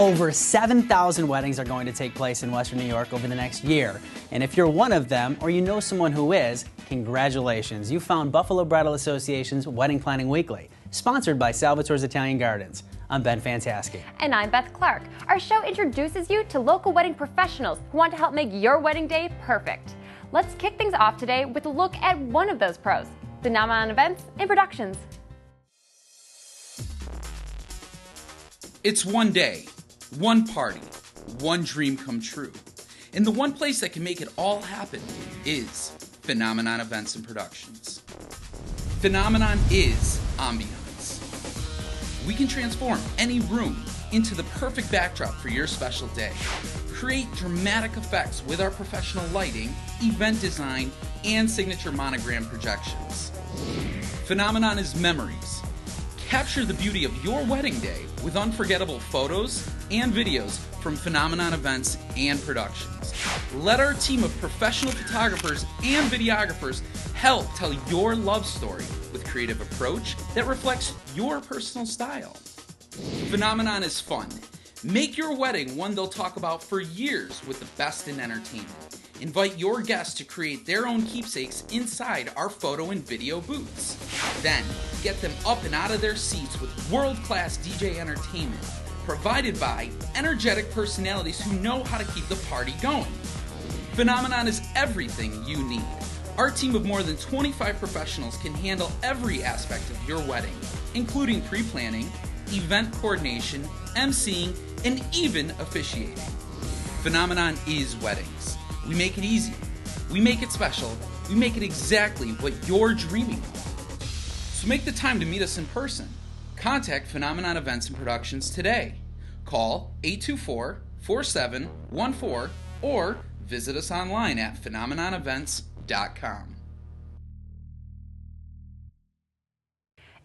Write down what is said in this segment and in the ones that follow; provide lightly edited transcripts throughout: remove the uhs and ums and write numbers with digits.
Over 7,000 weddings are going to take place in Western New York over the next year. And if you're one of them, or you know someone who is, congratulations. You found Buffalo Bridal Association's Wedding Planning Weekly, sponsored by Salvatore's Italian Gardens. I'm Ben Fantaschi. And I'm Beth Clark. Our show introduces you to local wedding professionals who want to help make your wedding day perfect. Let's kick things off today with a look at one of those pros, Phenomenon Events and Productions. It's one day, one party, one dream come true. And the one place that can make it all happen is Phenomenon Events and Productions. Phenomenon is ambiance. We can transform any room into the perfect backdrop for your special day. Create dramatic effects with our professional lighting, event design, and signature monogram projections. Phenomenon is memories. Capture the beauty of your wedding day with unforgettable photos and videos from Phenomenon Events and Productions. Let our team of professional photographers and videographers help tell your love story with creative approach that reflects your personal style. Phenomenon is fun. Make your wedding one they'll talk about for years with the best in entertainment. Invite your guests to create their own keepsakes inside our photo and video booths. Then, get them up and out of their seats with world-class DJ entertainment, provided by energetic personalities who know how to keep the party going. Phenomenon is everything you need. Our team of more than 25 professionals can handle every aspect of your wedding, including pre-planning, event coordination, emceeing, and even officiating. Phenomenon is weddings. We make it easy. We make it special. We make it exactly what you're dreaming of. So make the time to meet us in person. Contact Phenomenon Events and Productions today. Call 824-4714 or visit us online at phenomenonevents.com.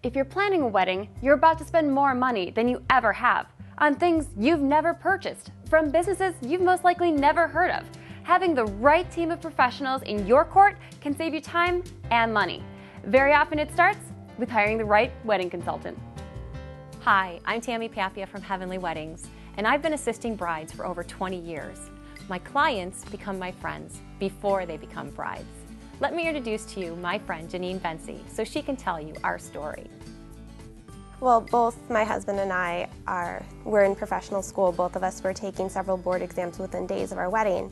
If you're planning a wedding, you're about to spend more money than you ever have on things you've never purchased, from businesses you've most likely never heard of. Having the right team of professionals in your court can save you time and money. Very often it starts with hiring the right wedding consultant. Hi, I'm Tammy Papia from Heavenly Weddings, and I've been assisting brides for over 20 years. My clients become my friends before they become brides. Let me introduce to you my friend Janine Bensi so she can tell you our story. Well, both my husband and I we're in professional school. Both of us were taking several board exams within days of our wedding.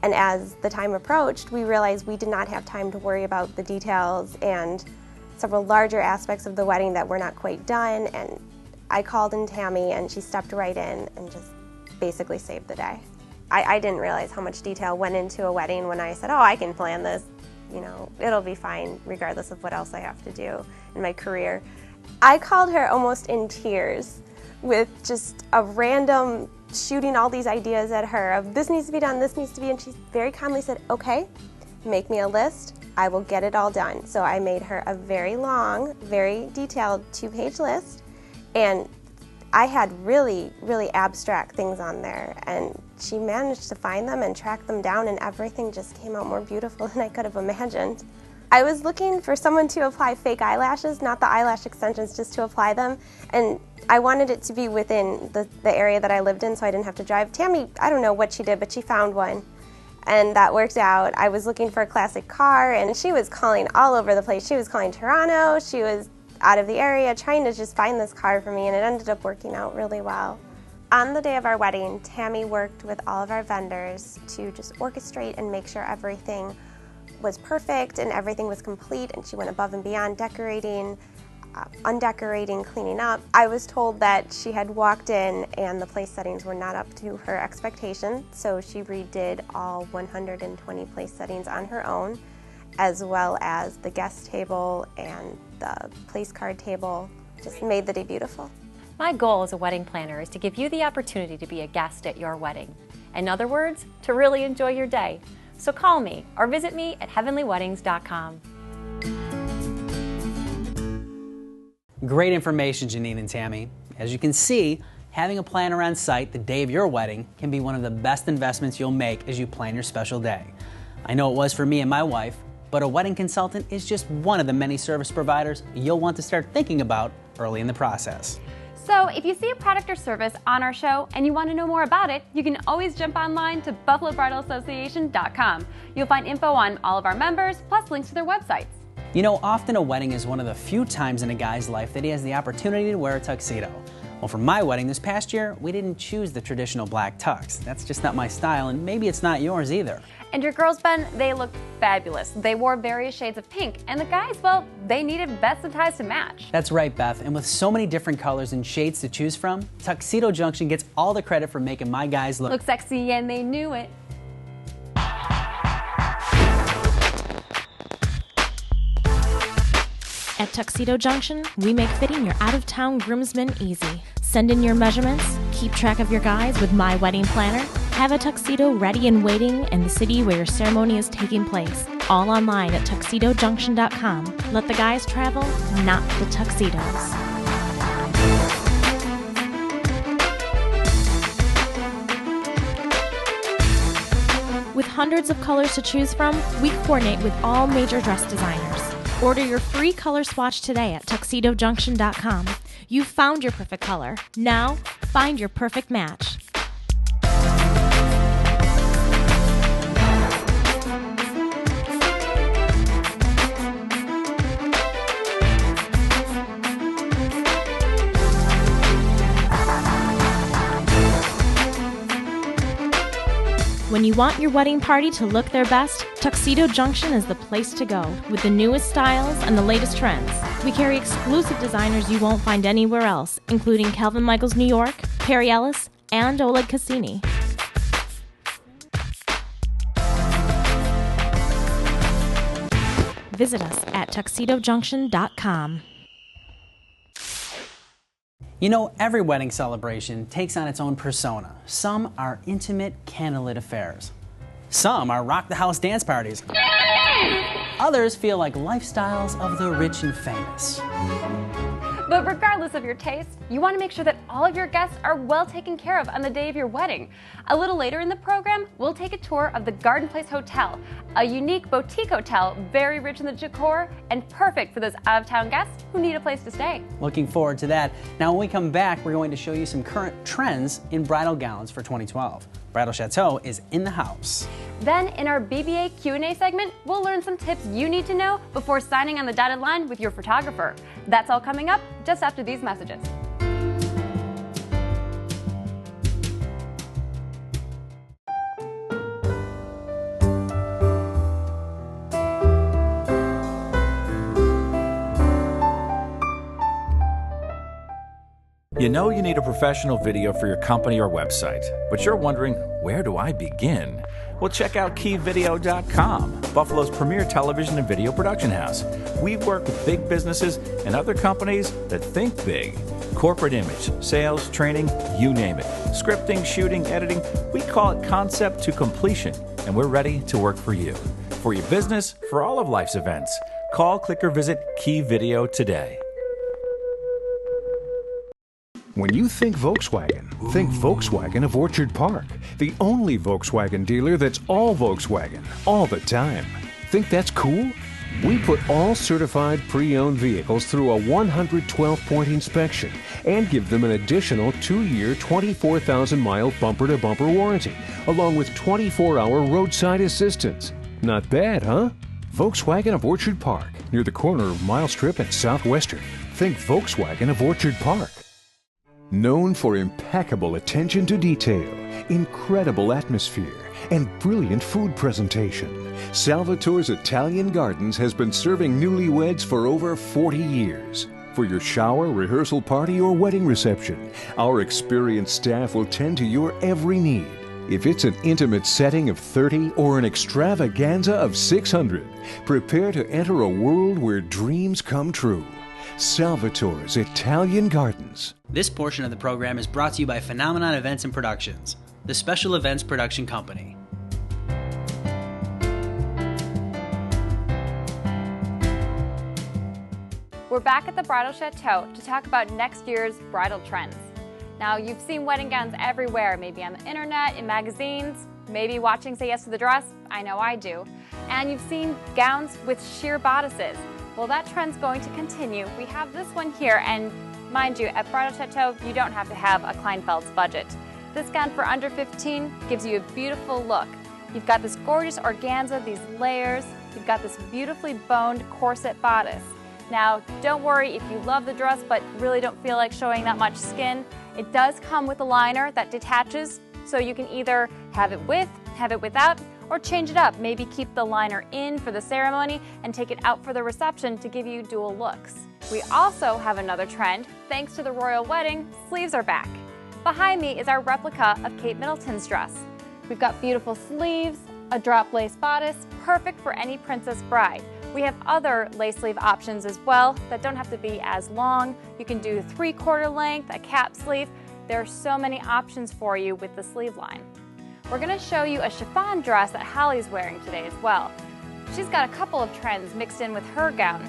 And as the time approached, we realized we did not have time to worry about the details and several larger aspects of the wedding that were not quite done. And I called in Tammy, and she stepped right in and just basically saved the day. I didn't realize how much detail went into a wedding when I said, oh, I can plan this. You know, it'll be fine regardless of what else I have to do in my career. I called her almost in tears with just a random shooting all these ideas at her of this needs to be done, this needs to be, and she very calmly said, okay, make me a list, I will get it all done. So I made her a very long, very detailed 2-page list, and I had really, really abstract things on there, and she managed to find them and track them down, and everything just came out more beautiful than I could have imagined. I was looking for someone to apply fake eyelashes, not the eyelash extensions, just to apply them, and I wanted it to be within the area that I lived in so I didn't have to drive. Tammy, I don't know what she did, but she found one, and that worked out. I was looking for a classic car, and she was calling all over the place. She was calling Toronto, she was out of the area trying to just find this car for me, and it ended up working out really well. On the day of our wedding, Tammy worked with all of our vendors to just orchestrate and make sure everything was perfect and everything was complete, and she went above and beyond decorating, undecorating, cleaning up. I was told that she had walked in and the place settings were not up to her expectation, so she redid all 120 place settings on her own, as well as the guest table and the place card table. Just made the day beautiful. My goal as a wedding planner is to give you the opportunity to be a guest at your wedding. In other words, to really enjoy your day. So call me or visit me at heavenlyweddings.com. Great information, Janine and Tammy. As you can see, having a planner on site the day of your wedding can be one of the best investments you'll make as you plan your special day. I know it was for me and my wife, but a wedding consultant is just one of the many service providers you'll want to start thinking about early in the process. So if you see a product or service on our show and you want to know more about it, you can always jump online to buffalobridalassociation.com. You'll find info on all of our members, plus links to their websites. You know, often a wedding is one of the few times in a guy's life that he has the opportunity to wear a tuxedo. Well, for my wedding this past year, we didn't choose the traditional black tux. That's just not my style, and maybe it's not yours either. And your girls, Ben, they looked fabulous. They wore various shades of pink, and the guys, well, they needed vests and ties to match. That's right, Beth, and with so many different colors and shades to choose from, Tuxedo Junction gets all the credit for making my guys look sexy, and they knew it. At Tuxedo Junction, we make fitting your out-of-town groomsmen easy. Send in your measurements, keep track of your guys with My Wedding Planner, have a tuxedo ready and waiting in the city where your ceremony is taking place. All online at tuxedojunction.com. Let the guys travel, not the tuxedos. With hundreds of colors to choose from, we coordinate with all major dress designers. Order your free color swatch today at tuxedojunction.com. You've found your perfect color. Now, find your perfect match. When you want your wedding party to look their best, Tuxedo Junction is the place to go. With the newest styles and the latest trends, we carry exclusive designers you won't find anywhere else, including Calvin Michaels New York, Perry Ellis, and Oleg Cassini. Visit us at tuxedojunction.com. You know, every wedding celebration takes on its own persona. Some are intimate, candlelit affairs. Some are rock the house dance parties. Others feel like lifestyles of the rich and famous. But regardless of your taste, you want to make sure that all of your guests are well taken care of on the day of your wedding. A little later in the program, we'll take a tour of the Garden Place Hotel, a unique boutique hotel, very rich in the decor and perfect for those out-of-town guests who need a place to stay. Looking forward to that. Now, when we come back, we're going to show you some current trends in bridal gowns for 2012. Bridal Chateau is in the house. Then, in our BBA Q&A segment, we'll learn some tips you need to know before signing on the dotted line with your photographer. That's all coming up just after these messages. You know you need a professional video for your company or website, but you're wondering, where do I begin? Well, check out keyvideo.com, Buffalo's premier television and video production house. We work with big businesses and other companies that think big. Corporate image, sales, training, you name it. Scripting, shooting, editing, we call it concept to completion, and we're ready to work for you. For your business, for all of life's events. Call, click, or visit Key Video today. When you think Volkswagen of Orchard Park, the only Volkswagen dealer that's all Volkswagen, all the time. Think that's cool? We put all certified pre-owned vehicles through a 112-point inspection and give them an additional 2-year, 24,000-mile bumper-to-bumper warranty, along with 24-hour roadside assistance. Not bad, huh? Volkswagen of Orchard Park, near the corner of Mile Strip and Southwestern. Think Volkswagen of Orchard Park. Known for impeccable attention to detail, incredible atmosphere, and brilliant food presentation, Salvatore's Italian Gardens has been serving newlyweds for over 40 years. For your shower, rehearsal party, or wedding reception, our experienced staff will tend to your every need. If it's an intimate setting of 30 or an extravaganza of 600, prepare to enter a world where dreams come true. Salvatore's Italian Gardens. This portion of the program is brought to you by Phenomenon Events and Productions, the special events production company. We're back at the Bridal Chateau to talk about next year's bridal trends. Now, you've seen wedding gowns everywhere, maybe on the internet, in magazines, maybe watching Say Yes to the Dress. I know I do. And you've seen gowns with sheer bodices. Well, that trend's going to continue. We have this one here, and Mind you, at Bridal Chateau, you don't have to have a Kleinfeld's budget. This gown for under $15 gives you a beautiful look. You've got this gorgeous organza, these layers. You've got this beautifully boned corset bodice. Now, don't worry if you love the dress but really don't feel like showing that much skin. It does come with a liner that detaches, so you can either have it with, have it without, or change it up. Maybe keep the liner in for the ceremony and take it out for the reception to give you dual looks. We also have another trend. Thanks to the royal wedding, sleeves are back. Behind me is our replica of Kate Middleton's dress. We've got beautiful sleeves, a drop lace bodice, perfect for any princess bride. We have other lace sleeve options as well that don't have to be as long. You can do 3/4 length, a cap sleeve. There are so many options for you with the sleeve line. We're going to show you a chiffon dress that Holly's wearing today as well. She's got a couple of trends mixed in with her gown.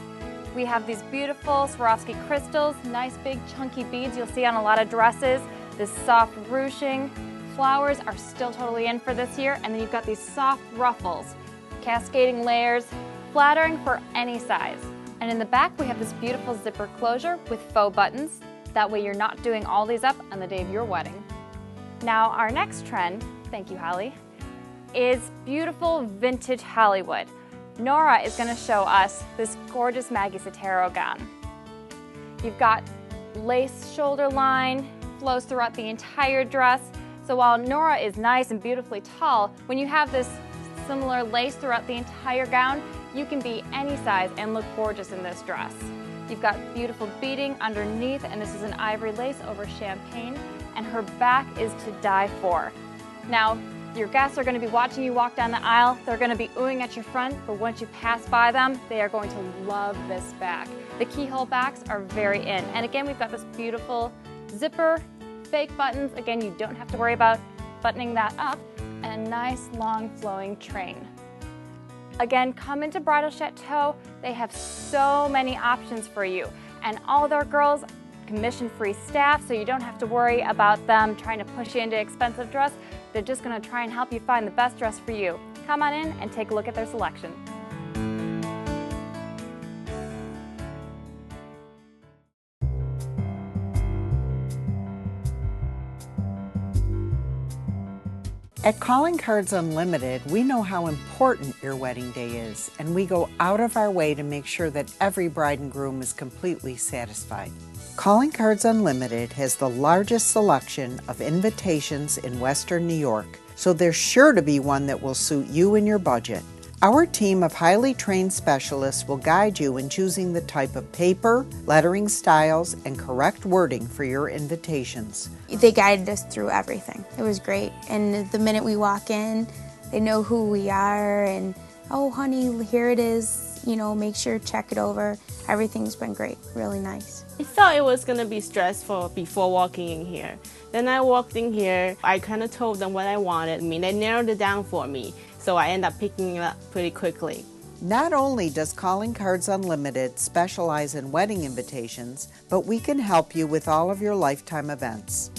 We have these beautiful Swarovski crystals, nice big chunky beads you'll see on a lot of dresses, this soft ruching. Flowers are still totally in for this year, and then you've got these soft ruffles, cascading layers, flattering for any size. And in the back we have this beautiful zipper closure with faux buttons. That way you're not doing all these up on the day of your wedding. Now our next trend, thank you Holly, is beautiful vintage Hollywood. Nora is going to show us this gorgeous Maggie Sottero gown. You've got lace shoulder line, flows throughout the entire dress. So while Nora is nice and beautifully tall, when you have this similar lace throughout the entire gown, you can be any size and look gorgeous in this dress. You've got beautiful beading underneath, and this is an ivory lace over champagne, and her back is to die for. Now, your guests are going to be watching you walk down the aisle. They're going to be oohing at your front, but once you pass by them, they are going to love this back. The keyhole backs are very in. And again, we've got this beautiful zipper, fake buttons. Again, you don't have to worry about buttoning that up, and a nice long flowing train. Again, come into Bridal Chateau. They have so many options for you, and all their girls commission-free staff, so you don't have to worry about them trying to push you into expensive dress. They're just going to try and help you find the best dress for you. Come on in and take a look at their selection. At Calling Cards Unlimited, we know how important your wedding day is, and we go out of our way to make sure that every bride and groom is completely satisfied. Calling Cards Unlimited has the largest selection of invitations in Western New York, so there's sure to be one that will suit you and your budget. Our team of highly trained specialists will guide you in choosing the type of paper, lettering styles, and correct wording for your invitations. They guided us through everything. It was great. And the minute we walk in, they know who we are and, oh honey, here it is, you know, make sure to check it over. Everything's been great, really nice. I thought it was going to be stressful before walking in here. Then I walked in here, I kind of told them what I wanted. I mean, they narrowed it down for me, so I ended up picking it up pretty quickly. Not only does Calling Cards Unlimited specialize in wedding invitations, but we can help you with all of your lifetime events.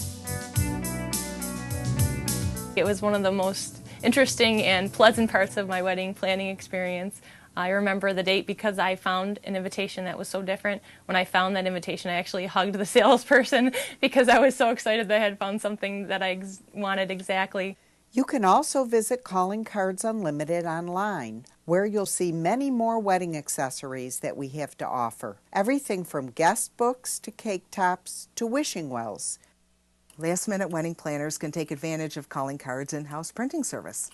It was one of the most interesting and pleasant parts of my wedding planning experience. I remember the date because I found an invitation that was so different. When I found that invitation, I actually hugged the salesperson because I was so excited that I had found something that I wanted exactly. You can also visit Calling Cards Unlimited online, where you'll see many more wedding accessories that we have to offer. Everything from guest books to cake tops to wishing wells. Last-minute wedding planners can take advantage of Calling Cards' in-house printing service.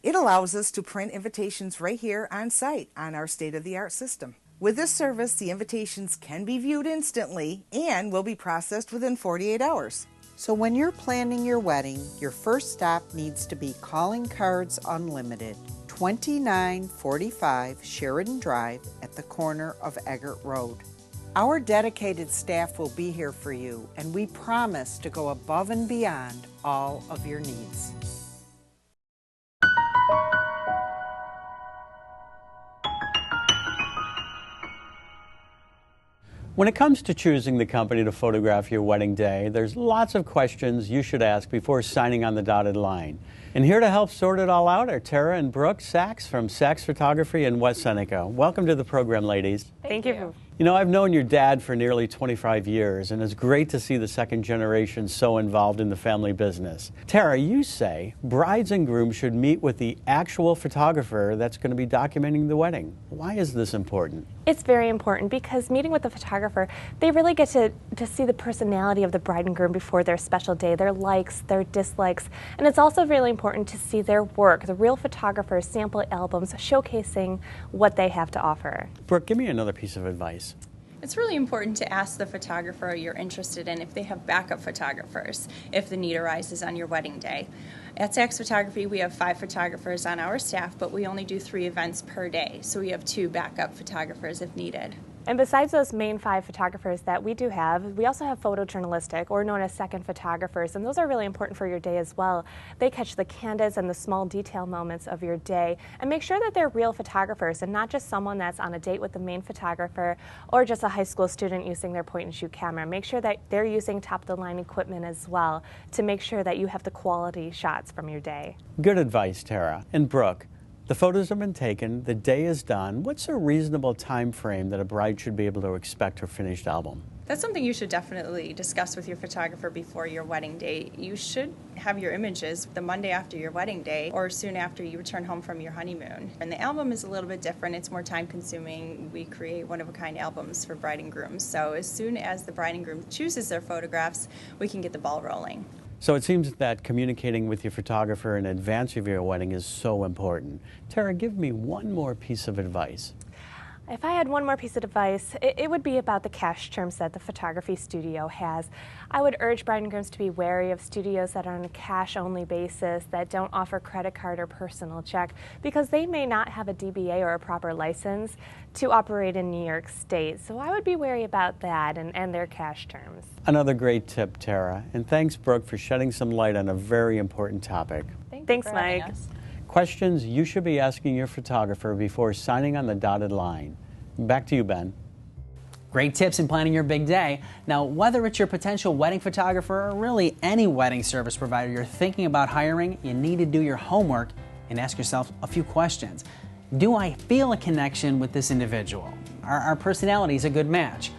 It allows us to print invitations right here on site on our state-of-the-art system. With this service, the invitations can be viewed instantly and will be processed within 48 hours. So when you're planning your wedding, your first stop needs to be Calling Cards Unlimited, 2945 Sheridan Drive at the corner of Eggert Road. Our dedicated staff will be here for you, and we promise to go above and beyond all of your needs. When it comes to choosing the company to photograph your wedding day, there's lots of questions you should ask before signing on the dotted line. And here to help sort it all out are Tara and Brooke Sachs from Sachs Photography in West Seneca. Welcome to the program, ladies. Thank you. You know, I've known your dad for nearly 25 years, and it's great to see the second generation so involved in the family business. Tara, you say brides and grooms should meet with the actual photographer that's going to be documenting the wedding. Why is this important? It's very important because meeting with the photographer, they really get to see the personality of the bride and groom before their special day, their likes, their dislikes, and it's also really important to see their work, the real photographers' sample albums showcasing what they have to offer. Brooke, give me another piece of advice. It's really important to ask the photographer you're interested in if they have backup photographers, if the need arises on your wedding day. At Saks Photography, we have 5 photographers on our staff, but we only do 3 events per day, so we have 2 backup photographers if needed. And besides those main 5 photographers that we do have, we also have photojournalistic, or known as second photographers, and those are really important for your day as well. They catch the candid and the small detail moments of your day and make sure that they're real photographers and not just someone that's on a date with the main photographer or just a high school student using their point-and-shoot camera. Make sure that they're using top-of-the-line equipment as well to make sure that you have the quality shots from your day. Good advice, Tara. And Brooke, the photos have been taken, the day is done. What's a reasonable time frame that a bride should be able to expect her finished album? That's something you should definitely discuss with your photographer before your wedding day. You should have your images the Monday after your wedding day or soon after you return home from your honeymoon. And the album is a little bit different. It's more time consuming. We create one-of-a-kind albums for bride and grooms. So as soon as the bride and groom chooses their photographs, we can get the ball rolling. So it seems that communicating with your photographer in advance of your wedding is so important. Tara, give me one more piece of advice. If I had one more piece of advice, it would be about the cash terms that the photography studio has. I would urge bride and grooms to be wary of studios that are on a cash-only basis, that don't offer credit card or personal check, because they may not have a DBA or a proper license to operate in New York State. So I would be wary about that and their cash terms. Another great tip, Tara. And thanks, Brooke, for shedding some light on a very important topic. Thanks, Mike. Questions you should be asking your photographer before signing on the dotted line. Back to you, Ben. Great tips in planning your big day. Now, whether it's your potential wedding photographer or really any wedding service provider you're thinking about hiring, you need to do your homework and ask yourself a few questions. Do I feel a connection with this individual? Are our personalities a good match?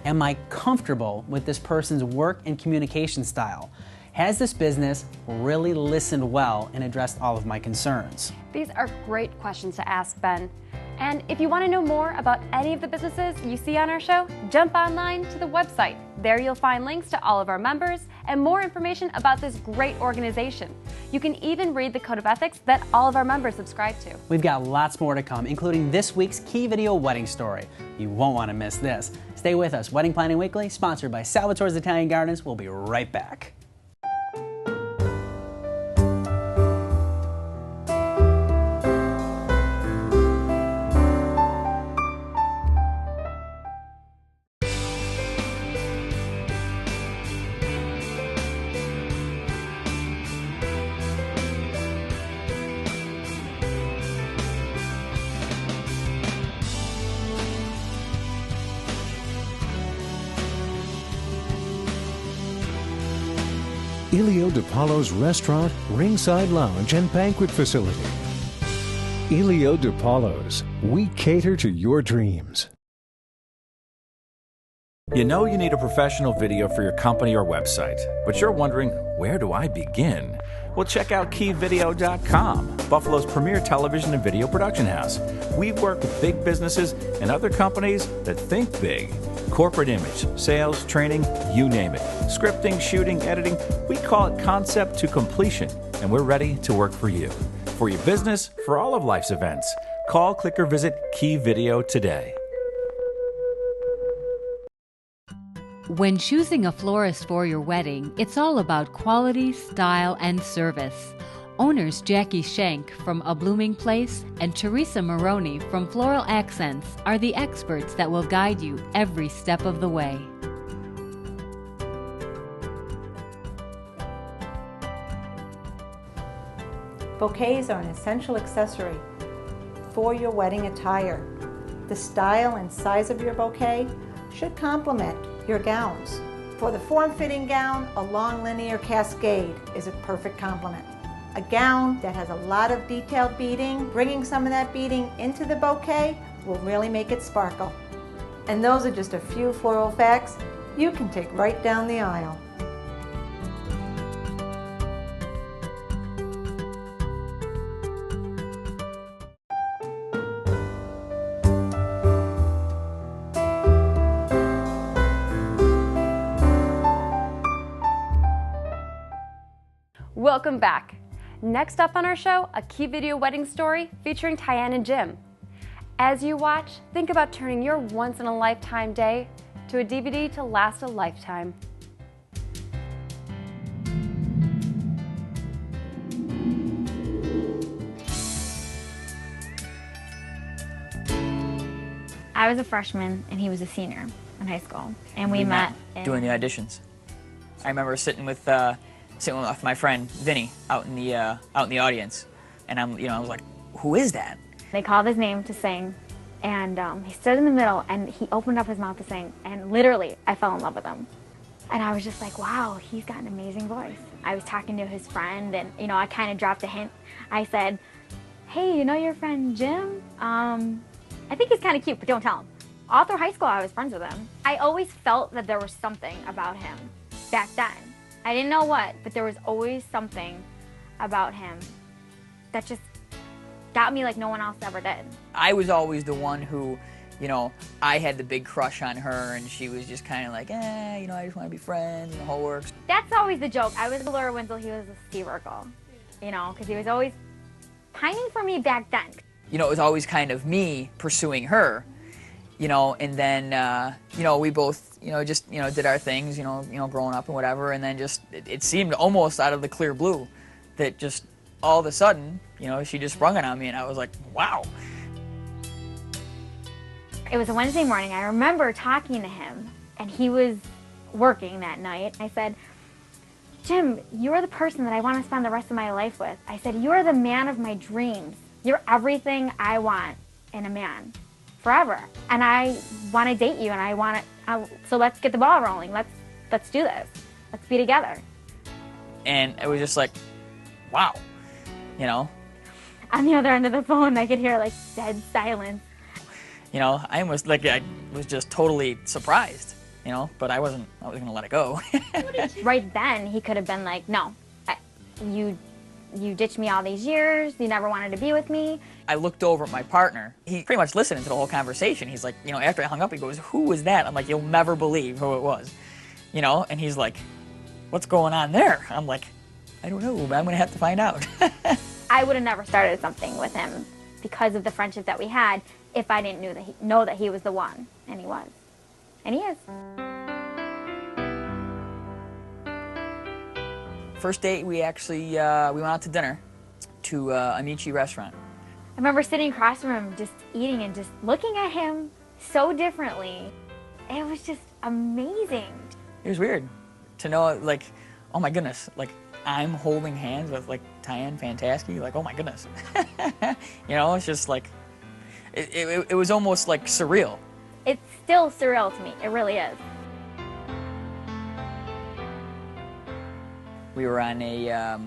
Am I comfortable with this person's work and communication style? Has this business really listened well and addressed all of my concerns? These are great questions to ask, Ben. And if you want to know more about any of the businesses you see on our show, jump online to the website. There you'll find links to all of our members and more information about this great organization. You can even read the code of ethics that all of our members subscribe to. We've got lots more to come, including this week's key video wedding story. You won't want to miss this. Stay with us. Wedding Planning Weekly, sponsored by Salvatore's Italian Gardens. We'll be right back. Elio DiPaolo's Restaurant, Ringside Lounge, and Banquet Facility. Elio DiPaolo's. We cater to your dreams. You know you need a professional video for your company or website, but you're wondering, where do I begin? Well, check out KeyVideo.com, Buffalo's premier television and video production house. We work with big businesses and other companies that think big. Corporate image, sales, training, you name it. Scripting, shooting, editing, we call it concept to completion, and we're ready to work for you. For your business, for all of life's events. Call, click, or visit Key Video today. When choosing a florist for your wedding, it's all about quality, style, and service. Owners Jackie Schenk from A Blooming Place and Teresa Maroney from Floral Accents are the experts that will guide you every step of the way. Bouquets are an essential accessory for your wedding attire. The style and size of your bouquet should complement your gowns. For the form-fitting gown, a long linear cascade is a perfect complement. A gown that has a lot of detailed beading, bringing some of that beading into the bouquet will really make it sparkle. And those are just a few floral facts you can take right down the aisle. Welcome back. Next up on our show, a key video wedding story featuring Tyann and Jim. As you watch, think about turning your once-in-a-lifetime day to a DVD to last a lifetime. I was a freshman and he was a senior in high school, and we met doing the auditions. I remember sitting with my friend Vinny out in the audience, and I was like, "Who is that?" They called his name to sing, and he stood in the middle and he opened up his mouth to sing, and literally I fell in love with him. And I was just like, wow, he's got an amazing voice. I was talking to his friend, and I kind of dropped a hint. I said, hey, you know your friend Jim? I think he's kind of cute, but don't tell him. All through high school I was friends with him. I always felt that there was something about him back then. I didn't know what, but there was always something about him that just got me like no one else ever did. I was always the one who, I had the big crush on her, and she was just kind of like, I just want to be friends, and the whole works. That's always the joke. I was Laura Winslow, he was a Steve Urkel, because he was always pining for me back then. It was always kind of me pursuing her, and then, we both, just, did our things, growing up and whatever, and then just, it seemed almost out of the clear blue that just all of a sudden, she just sprung it on me, and I was like, wow. It was a Wednesday morning. I remember talking to him, and he was working that night. I said, Jim, you're the person that I want to spend the rest of my life with. I said, you're the man of my dreams. You're everything I want in a man, forever. And I want to date you, and I want to, so let's get the ball rolling. Let's do this. Let's be together. And it was just like, wow, On the other end of the phone, I could hear like dead silence. I was like, I was just totally surprised, but I wasn't gonna let it go. Right then, he could have been like, no, you ditched me all these years, you never wanted to be with me. I looked over at my partner. He pretty much listened to the whole conversation. He's like, after I hung up, he goes, who was that? I'm like, you'll never believe who it was, and he's like, what's going on there? I'm like, I don't know, but I'm gonna have to find out. I would have never started something with him because of the friendship that we had if I didn't know that he was the one, and he was, and he is. First date, we actually we went out to dinner to Amici restaurant. I remember sitting across from him, just eating and just looking at him so differently. It was just amazing. It was weird to know, like, oh my goodness, like I'm holding hands with like Tyann Fantasky, like oh my goodness. It's just like, it was almost like surreal. It's still surreal to me, it really is. We were on a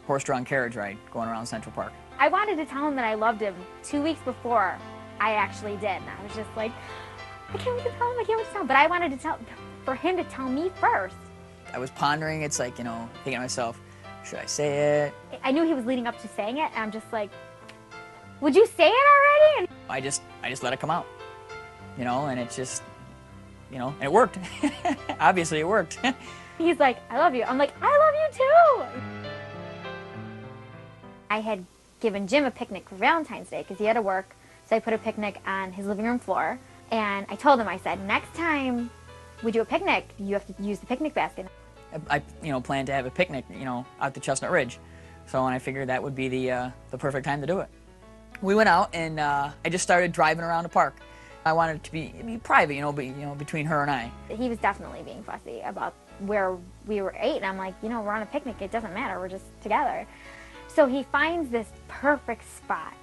horse-drawn carriage ride going around Central Park. I wanted to tell him that I loved him 2 weeks before I actually did. And I was just like, I can't wait to tell him, I can't wait to tell him. But I wanted for him to tell me first. I was pondering, it's like, thinking to myself, should I say it? I knew he was leading up to saying it, and I'm just like, would you say it already? And I just let it come out, and it just, and it worked. Obviously it worked. He's like, I love you. I'm like, I love you too. I had given Jim a picnic for Valentine's Day because he had to work, so I put a picnic on his living room floor, and I told him, I said, next time we do a picnic, you have to use the picnic basket. I planned to have a picnic, out to Chestnut Ridge, so I figured that would be the perfect time to do it. We went out, and I just started driving around the park. I wanted it to be private, between her and I. He was definitely being fussy about where we were ate, and I'm like, we're on a picnic, it doesn't matter, we're just together. So he finds this perfect spot.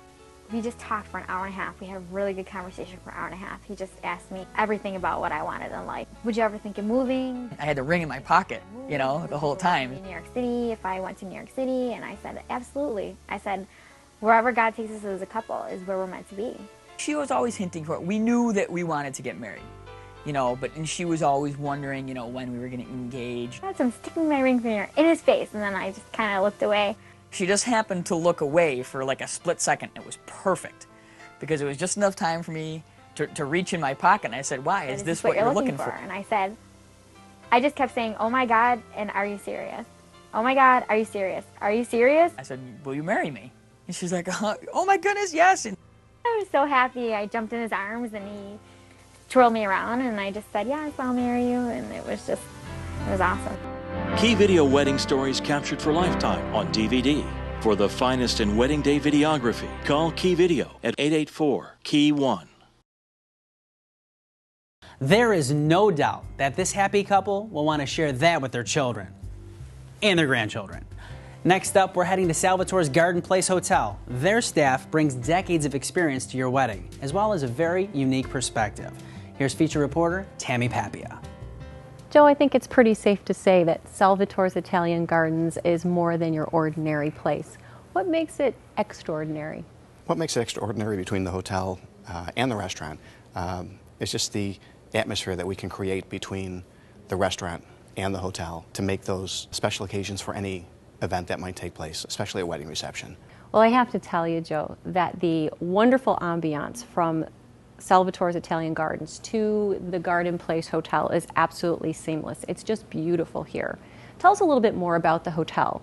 We just talked for an hour and a half. We had a really good conversation for an hour and a half. He just asked me everything about what I wanted in life. Would you ever think of moving? I had the ring in my pocket, the whole time. New York City, if I went to New York City, and I said, absolutely. I said, wherever God takes us as a couple is where we're meant to be. She was always hinting for it. We knew that we wanted to get married. you know, and she was always wondering, you know, when we were going to engage. So I'm sticking my ring finger in his face, and then I just kind of looked away. She just happened to look away for like a split second. It was perfect because it was just enough time for me to reach in my pocket. And I said, why? Is this what you're looking for? And I said, I just kept saying, oh my God, and are you serious? Oh my God, are you serious? Are you serious? I said, will you marry me? And she's like, oh my goodness, yes. And I was so happy. I jumped in his arms and he twirled me around and I just said, yes, I'll marry you. And it was awesome. Key Video wedding stories captured for lifetime on DVD. For the finest in wedding day videography, call Key Video at 884-KEY-1. There is no doubt that this happy couple will want to share that with their children and their grandchildren. Next up, we're heading to Salvatore's Garden Place Hotel. Their staff brings decades of experience to your wedding, as well as a very unique perspective. Here's feature reporter Tammy Papia. Joe, I think it's pretty safe to say that Salvatore's Italian Gardens is more than your ordinary place. What makes it extraordinary? What makes it extraordinary between the hotel and the restaurant is just the atmosphere that we can create between the restaurant and the hotel to make those special occasions for any event that might take place, especially a wedding reception. Well, I have to tell you, Joe, that the wonderful ambiance from Salvatore's Italian Gardens to the Garden Place Hotel is absolutely seamless. It's just beautiful here. Tell us a little bit more about the hotel.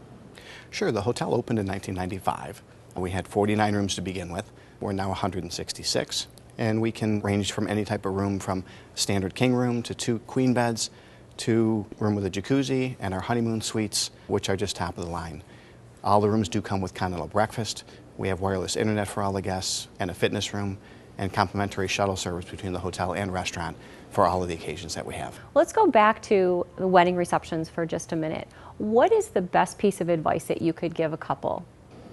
Sure, the hotel opened in 1995. We had 49 rooms to begin with. We're now 166. And we can range from any type of room, from standard king room to 2 queen beds to room with a jacuzzi and our honeymoon suites, which are just top of the line. All the rooms do come with continental breakfast. We have wireless internet for all the guests and a fitness room and complimentary shuttle service between the hotel and restaurant for all of the occasions that we have. Let's go back to the wedding receptions for just a minute. What is the best piece of advice that you could give a couple?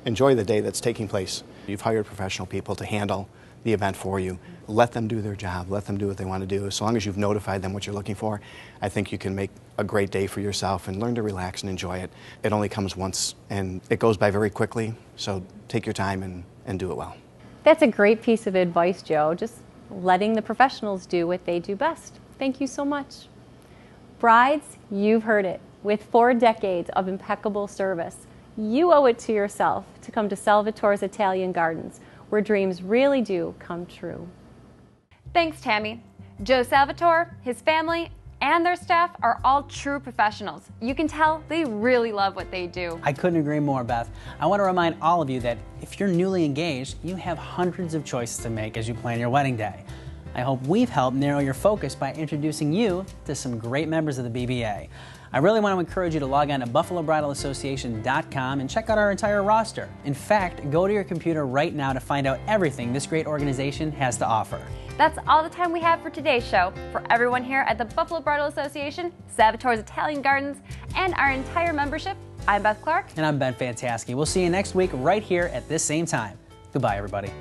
Enjoy the day that's taking place. You've hired professional people to handle the event for you. Let them do their job. Let them do what they want to do. As long as you've notified them what you're looking for, I think you can make a great day for yourself and learn to relax and enjoy it. It only comes once and it goes by very quickly, so take your time and do it well. That's a great piece of advice, Joe. Just letting the professionals do what they do best. Thank you so much. Brides, you've heard it. With 4 decades of impeccable service, you owe it to yourself to come to Salvatore's Italian Gardens, where dreams really do come true. Thanks, Tammy. Joe Salvatore, his family, and their staff are all true professionals. You can tell they really love what they do. I couldn't agree more, Beth. I want to remind all of you that if you're newly engaged, you have hundreds of choices to make as you plan your wedding day. I hope we've helped narrow your focus by introducing you to some great members of the BBA. I really want to encourage you to log on to BuffaloBridalAssociation.com and check out our entire roster. In fact, go to your computer right now to find out everything this great organization has to offer. That's all the time we have for today's show. For everyone here at the Buffalo Bridal Association, Salvatore's Italian Gardens, and our entire membership, I'm Beth Clark. And I'm Ben Fantaschi. We'll see you next week right here at this same time. Goodbye, everybody.